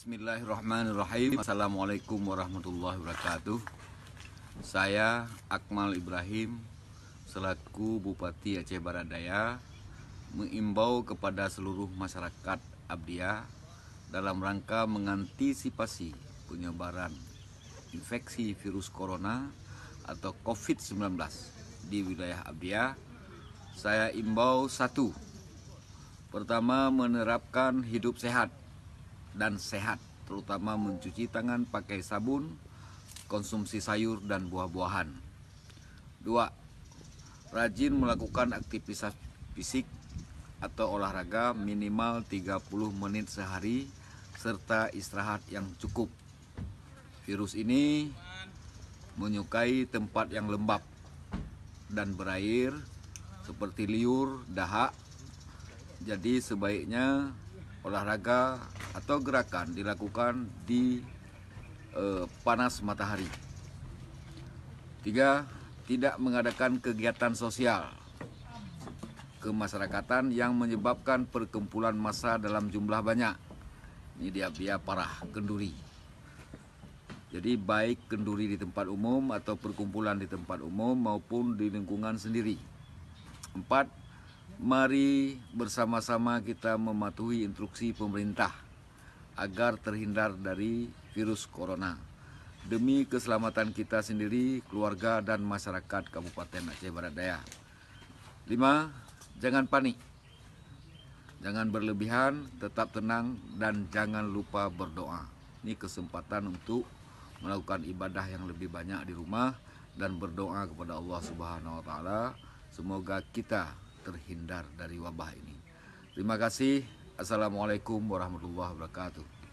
Bismillahirrahmanirrahim. Assalamualaikum warahmatullahi wabarakatuh. Saya Akmal Ibrahim selaku Bupati Aceh Barat Daya mengimbau kepada seluruh masyarakat Abdiya dalam rangka mengantisipasi penyebaran infeksi virus corona atau COVID-19 di wilayah Abdiya. Saya imbau satu, pertama menerapkan hidup sehat dan sehat, terutama mencuci tangan pakai sabun, konsumsi sayur dan buah-buahan. Dua, rajin melakukan aktivitas fisik atau olahraga minimal 30 menit sehari serta istirahat yang cukup. Virus ini menyukai tempat yang lembab dan berair seperti liur, dahak. Jadi sebaiknya olahraga atau gerakan dilakukan di panas matahari. Tiga, tidak mengadakan kegiatan sosial kemasyarakatan yang menyebabkan perkumpulan massa dalam jumlah banyak. Ini dia parah, kenduri. Jadi baik kenduri di tempat umum atau perkumpulan di tempat umum maupun di lingkungan sendiri. Empat, mari bersama-sama kita mematuhi instruksi pemerintah agar terhindar dari virus corona demi keselamatan kita sendiri, keluarga dan masyarakat Kabupaten Aceh Barat Daya. 5. Jangan panik, jangan berlebihan, tetap tenang dan jangan lupa berdoa. Ini kesempatan untuk melakukan ibadah yang lebih banyak di rumah dan berdoa kepada Allah Subhanahu wa taala semoga kita terhindar dari wabah ini. Terima kasih. Assalamualaikum warahmatullahi wabarakatuh.